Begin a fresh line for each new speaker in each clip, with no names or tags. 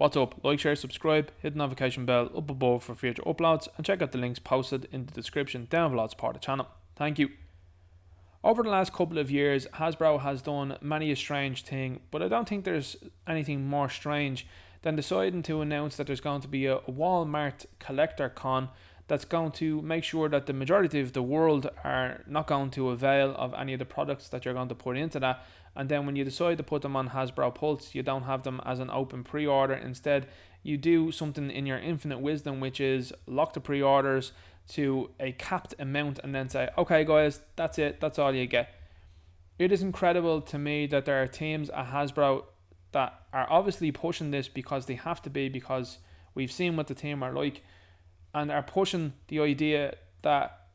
What's up? Like, share, subscribe, hit the notification bell up above for future uploads, and check out the links posted in the description down below as part of the channel. Thank you. Over the last couple of years, Hasbro has done many a strange thing, but I don't think there's anything more strange than deciding to announce that there's going to be a Walmart collector con that's going to make sure that the majority of the world are not going to avail of any of the products that you're going to put into that. And then when you decide to put them on Hasbro Pulse, you don't have them as an open pre-order. Instead, you do something in your infinite wisdom, which is lock the pre-orders to a capped amount and then say, okay guys, that's it, that's all you get. It is incredible to me that there are teams at Hasbro that are obviously pushing this because they have to be, because we've seen what the team are like, and are pushing the idea that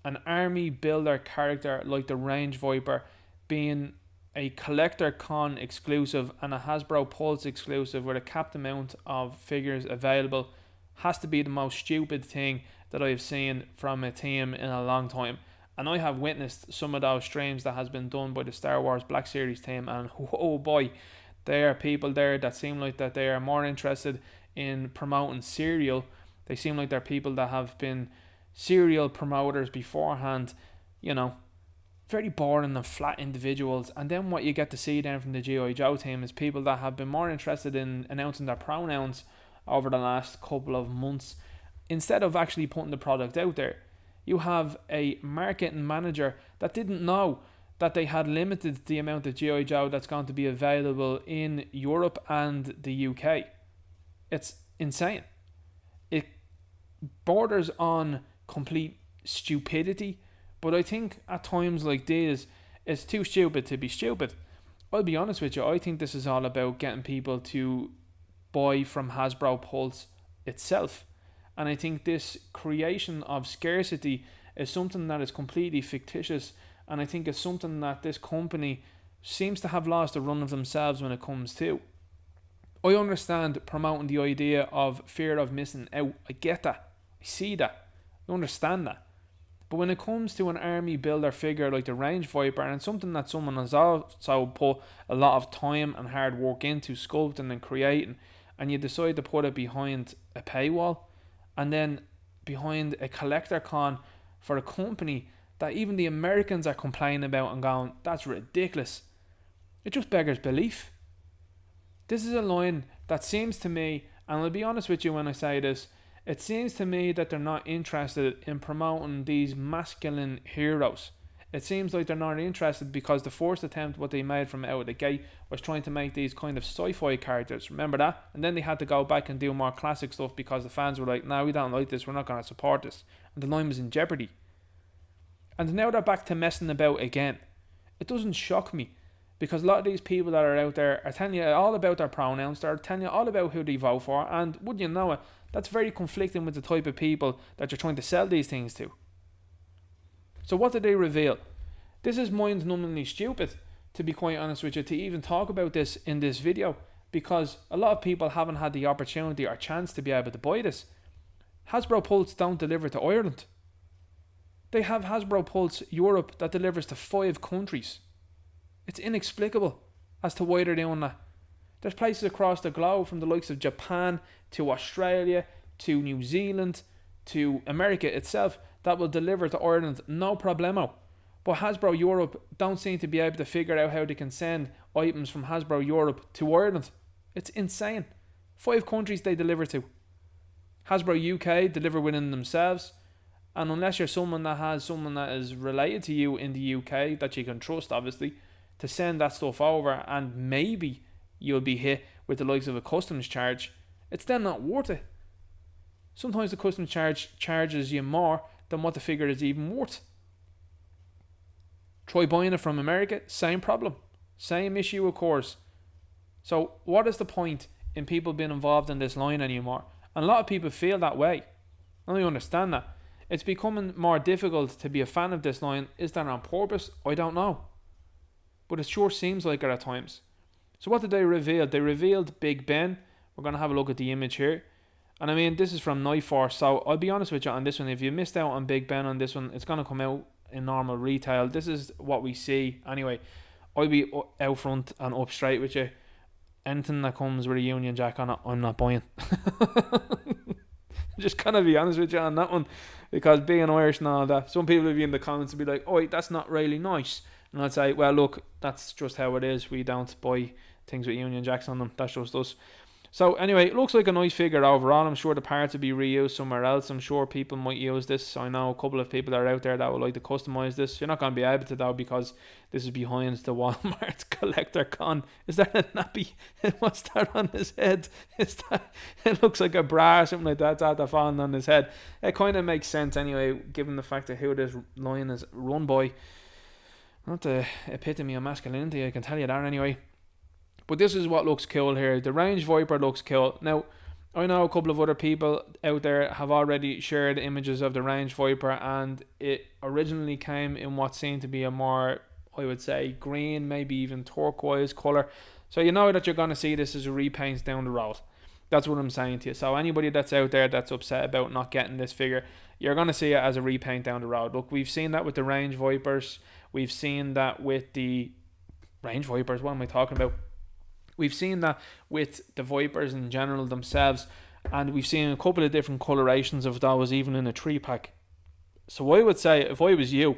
an army builder character like the Range Viper being a collector con exclusive and a Hasbro Pulse exclusive with a capped amount of figures available has to be the most stupid thing that I've seen from a team in a long time. And I have witnessed some of those streams that has been done by the Star Wars Black Series team, and oh boy, there are people there that seem like that they are more interested in promoting cereal. They seem like they're people that have been cereal promoters beforehand, you know, very boring and flat individuals. And then what you get to see then from the g.i.joe team is people that have been more interested in announcing their pronouns over the last couple of months instead of actually putting the product out there. You have a marketing manager that didn't know that they had limited the amount of g.i.joe that's going to be available in Europe and the UK. It's insane. It borders on complete stupidity, but I think at times like this, it's too stupid to be stupid. I'll be honest with you, I think this is all about getting people to buy from Hasbro Pulse itself. And I think this creation of scarcity is something that is completely fictitious, and I think it's something that this company seems to have lost a run of themselves when it comes to. I understand promoting the idea of fear of missing out. I get that. I see that. I understand that. But when it comes to an army builder figure like the Range Viper, and something that someone has also put a lot of time and hard work into sculpting and creating, and you decide to put it behind a paywall, and then behind a collector con for a company that even the Americans are complaining about and going, that's ridiculous. It just beggars belief. This is a line that seems to me, and I'll be honest with you when I say this, it seems to me that they're not interested in promoting these masculine heroes. It seems like they're not interested because the first attempt what they made from out of the gate was trying to make these kind of sci-fi characters. Remember that? And then they had to go back and do more classic stuff because the fans were like, no, we don't like this, we're not going to support this. And the line was in jeopardy. And now they're back to messing about again. It doesn't shock me, because a lot of these people that are out there are telling you all about their pronouns, they're telling you all about who they vote for, and wouldn't you know it, that's very conflicting with the type of people that you're trying to sell these things to. So what did they reveal? This is mind-numbingly stupid, to be quite honest with you, to even talk about this in this video, because a lot of people haven't had the opportunity or chance to be able to buy this. Hasbro Pulse don't deliver to Ireland. They have Hasbro Pulse Europe that delivers to 5 countries. It's inexplicable as to why they're doing that. There's places across the globe, from the likes of Japan to Australia to New Zealand to America itself, that will deliver to Ireland no problemo. But Hasbro Europe don't seem to be able to figure out how they can send items from Hasbro Europe to Ireland. It's insane. 5 countries they deliver to. Hasbro UK deliver within themselves, and unless you're someone that has someone that is related to you in the UK that you can trust, obviously, to send that stuff over, and maybe you'll be hit with the likes of a customs charge, it's then not worth it. Sometimes the customs charge charges you more than what the figure is even worth. Try buying it from America, same problem, same issue occurs. So what is the point in people being involved in this line anymore? And a lot of people feel that way, and I understand that. It's becoming more difficult to be a fan of this line. Is that on purpose? I don't know, but it sure seems like it at times. So what did they reveal? They revealed Big Ben. We're going to have a look at the image here. And I mean, this is from Night Force, so I'll be honest with you on this one. If you missed out on Big Ben on this one, it's going to come out in normal retail. This is what we see. Anyway, I'll be out front and up straight with you. anything that comes with a Union Jack on it, I'm not buying. Just kind of be honest with you on that one, because being Irish and all that, some people will be in the comments and be like, "Oh, that's not really nice," and I'd say, "Well, look, that's just how it is. We don't buy things with Union Jacks on them. That's just us." So anyway, it looks like a nice figure overall. I'm sure the parts will be reused somewhere else. I'm sure people might use this. I know a couple of people are out there that would like to customize this. You're not going to be able to though, because this is behind the Walmart collector con. Is that a nappy? What's that on his head? Is that? It looks like a bra or something like that. That's falling on his head. It kind of makes sense anyway, given the fact of who this line is run by. Not the epitome of masculinity, I can tell you that anyway. But this is what looks cool here. The Range Viper looks cool. Now, I know a couple of other people out there have already shared images of the Range Viper, and it originally came in what seemed to be a more, I would say, green, maybe even turquoise colour. So you know that you're going to see this as a repaint down the road. That's what I'm saying to you. So anybody that's out there that's upset about not getting this figure, you're going to see it as a repaint down the road. Look, we've seen that with the Range Vipers. We've seen that with the Range Vipers. What am I talking about? We've seen that with the Vipers in general themselves, and we've seen a couple of different colorations of those even in a 3-pack. So I would say, if I was you,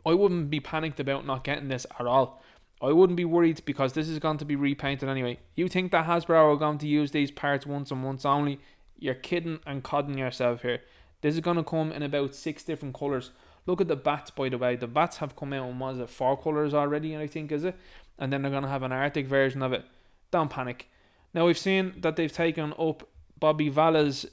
I wouldn't be panicked about not getting this at all. I wouldn't be worried, because this is going to be repainted anyway. You think that Hasbro are going to use these parts once and once only? You're kidding and codding yourself here. This is going to come in about 6 different colours. Look at the bats, by the way. The bats have come out in, what is it, 4 colours already, I think, is it? And then they're going to have an Arctic version of it. Don't panic. Now, we've seen that they've taken up Bobby Vala's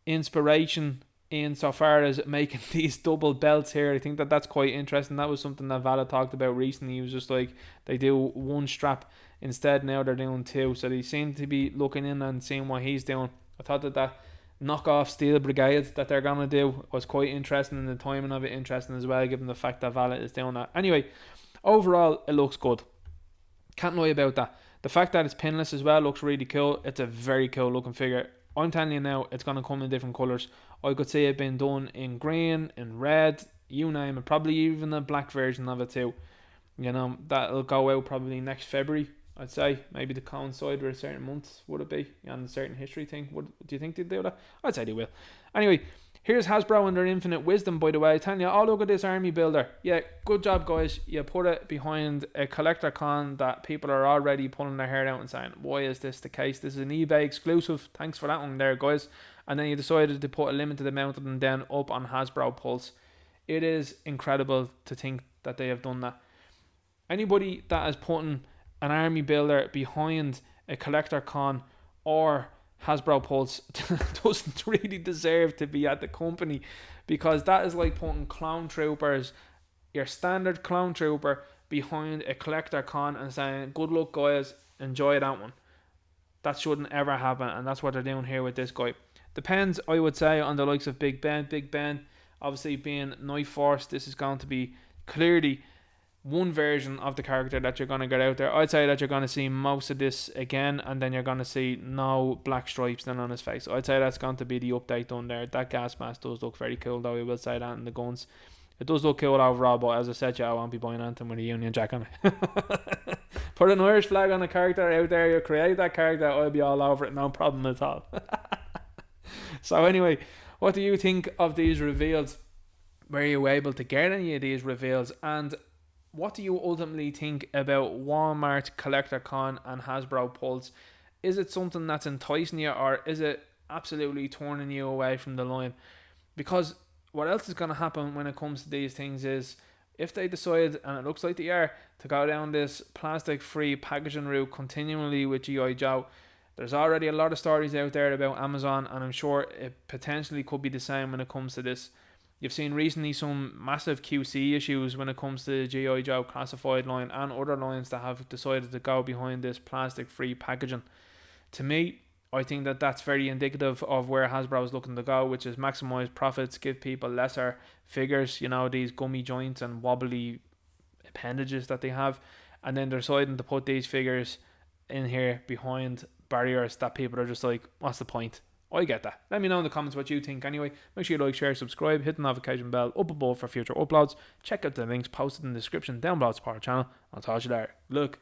inspiration in so far as making these double belts here. I think that that's quite interesting. That was something that Vala talked about recently. He was just like, they do one strap instead, now they're doing 2. So they seem to be looking in and seeing what he's doing. I thought that knockoff Steel Brigade that they're going to do was quite interesting, and the timing of it interesting as well, given the fact that Vala is doing that. Anyway, overall, it looks good. Can't lie about that. The fact that it's pinless as well looks really cool. It's a very cool looking figure. I'm telling you now, it's going to come in different colours. I could see it being done in green, in red, you name it. Probably even a black version of it too. You know, that'll go out probably next February, I'd say. Maybe to coincide with a certain month, would it be? And a certain history thing. Do you think they'd do that? I'd say they will. Anyway, here's Hasbro and their infinite wisdom, by the way. Telling you, oh, look at this army builder. Yeah, good job, guys. You put it behind a collector con that people are already pulling their hair out and saying, why is this the case? This is an eBay exclusive. Thanks for that one there, guys. And then you decided to put a limited amount of them then up on Hasbro Pulse. It is incredible to think that they have done that. Anybody that is putting an army builder behind a collector con or Hasbro Pulse doesn't really deserve to be at the company, because that is like putting clone troopers, your standard clone trooper, behind a collector con and saying, good luck guys, enjoy that one. That shouldn't ever happen, and that's what they're doing here with this guy. Depends, I would say, on the likes of Big Ben. Big Ben, obviously being Night Force, this is going to be clearly one version of the character that you're going to get out there. I'd say that you're going to see most of this again, and then you're going to see no black stripes then on his face. I'd say that's going to be the update done there. That gas mask does look very cool though, I will say that, and the guns. It does look cool overall, but as I said, I won't be buying anything with a Union Jack on it. Put an Irish flag on a character out there, you create that character, I'll be all over it, no problem at all. So anyway, what do you think of these reveals? Were you able to get any of these reveals? And what do you ultimately think about Walmart Collector Con and Hasbro Pulse? Is it something that's enticing you, or is it absolutely turning you away from the line? Because what else is going to happen when it comes to these things is, if they decide, and it looks like they are, to go down this plastic-free packaging route continually with g.i.joe, there's already a lot of stories out there about Amazon, and I'm sure it potentially could be the same when it comes to this. You've seen recently some massive QC issues when it comes to the g.i.joe classified line and other lines that have decided to go behind this plastic-free packaging. To me, I think that that's very indicative of where Hasbro is looking to go, which is maximise profits, give people lesser figures, you know, these gummy joints and wobbly appendages that they have, and then they're deciding to put these figures in here behind barriers that people are just like, what's the point? I get that. Let me know in the comments what you think anyway. Make sure you like, share, subscribe, hit the notification bell up above for future uploads. Check out the links posted in the description down below to support our channel. I'll talk to you there. Look.